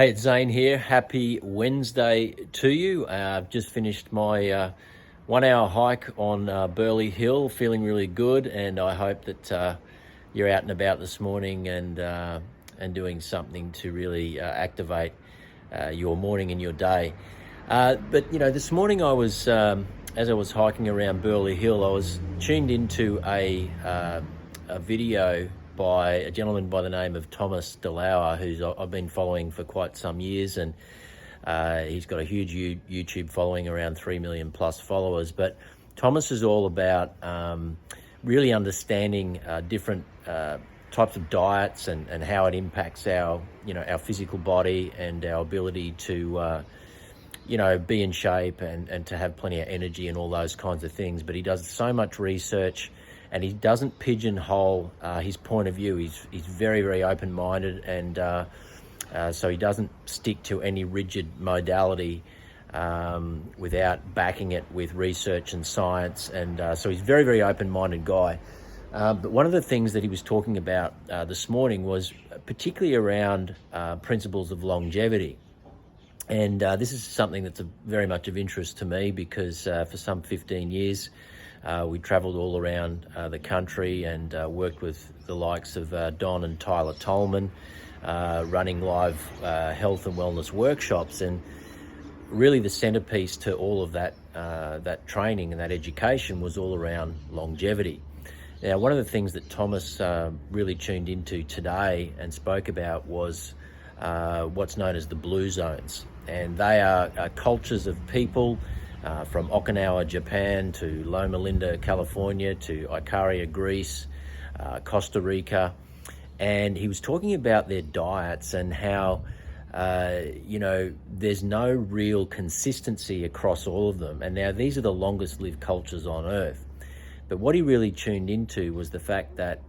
Hey, it's Zane here. Happy Wednesday to you. I've just finished my 1 hour hike on Burleigh Hill, feeling really good, and I hope that you're out and about this morning and doing something to really activate your morning and your day. But this morning as I was hiking around Burleigh Hill, I was tuned into a video by a gentleman by the name of Thomas DeLauer, who's I've been following for quite some years, and he's got a huge YouTube following, around 3 million plus followers. But Thomas is all about really understanding different types of diets and how it impacts our physical body and our ability to be in shape and to have plenty of energy and all those kinds of things. But he does so much research, and he doesn't pigeonhole his point of view. He's very, very open-minded, and so he doesn't stick to any rigid modality without backing it with research and science. And so he's a very, very open-minded guy. But one of the things that he was talking about this morning was particularly around principles of longevity. And this is something that's very much of interest to me, because for some 15 years, we travelled all around the country and worked with the likes of Don and Tyler Tolman, running live health and wellness workshops. And really the centerpiece to all of that training and that education was all around longevity. Now, one of the things that Thomas really tuned into today and spoke about was what's known as the blue zones. And they are cultures of people from Okinawa, Japan, to Loma Linda, California, to Icaria, Greece, Costa Rica. And he was talking about their diets and how, there's no real consistency across all of them. And now these are the longest lived cultures on Earth. But what he really tuned into was the fact that,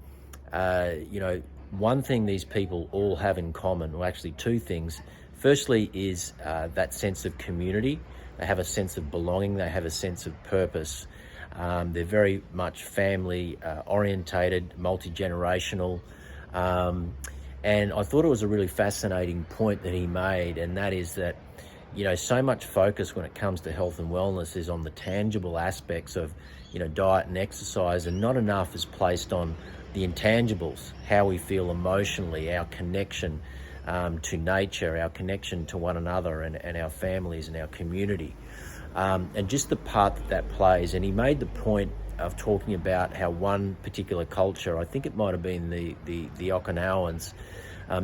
one thing these people all have in common, well, actually two things. Firstly is that sense of community. They have a sense of belonging. They have a sense of purpose. They're very much family orientated, multi-generational. And I thought it was a really fascinating point that he made, and that is that, so much focus when it comes to health and wellness is on the tangible aspects of, diet and exercise, and not enough is placed on the intangibles, how we feel emotionally, our connection to nature, our connection to one another and our families and our community, and just the part that plays. And he made the point of talking about how one particular culture, I think it might have been the Okinawans,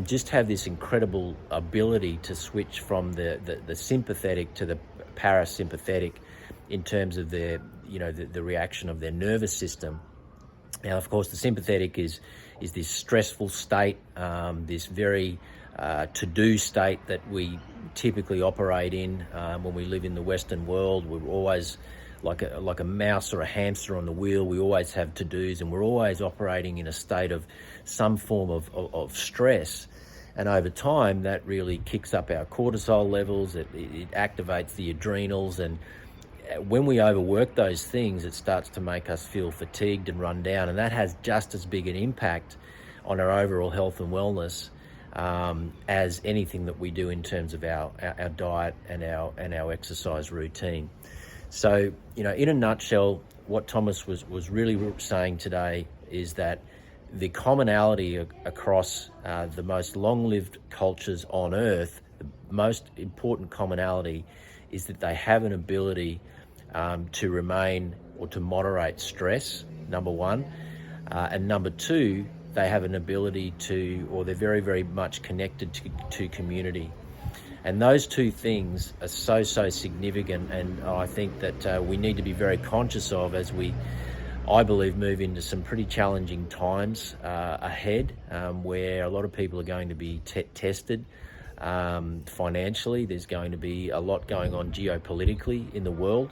just have this incredible ability to switch from the sympathetic to the parasympathetic in terms of their, the reaction of their nervous system. Now, of course, the sympathetic is this stressful state, this very to-do state that we typically operate in when we live in the Western world. We're always like a mouse or a hamster on the wheel. We always have to-dos, and we're always operating in a state of some form of stress. And over time, that really kicks up our cortisol levels. It activates the adrenals, and when we overwork those things, it starts to make us feel fatigued and run down, and that has just as big an impact on our overall health and wellness as anything that we do in terms of our diet and our exercise routine. So, in a nutshell, what Thomas was really saying today is that the commonality across the most long-lived cultures on Earth, the most important commonality, is that they have an ability to remain or to moderate stress, number one, and number two, they have an ability to, or they're very, very much connected to community. And those two things are so significant, and I think that we need to be very conscious of as we, I believe, move into some pretty challenging times ahead, where a lot of people are going to be tested financially. There's going to be a lot going on geopolitically in the world.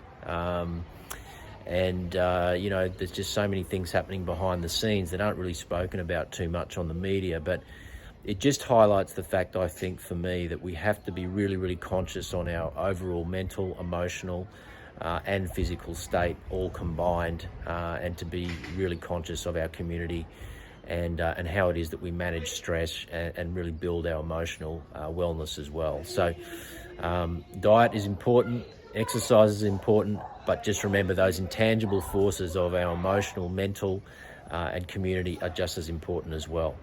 There's just so many things happening behind the scenes that aren't really spoken about too much on the media, but it just highlights the fact, I think, for me, that we have to be really, really conscious on our overall mental, emotional, and physical state all combined, and to be really conscious of our community and how it is that we manage stress and really build our emotional wellness as well. So diet is important, exercise is important, but just remember those intangible forces of our emotional, mental and community are just as important as well.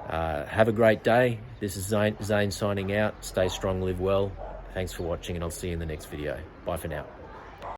Have a great day. This is Zane signing out. Stay strong, live well. Thanks for watching, and I'll see you in the next video. Bye for now.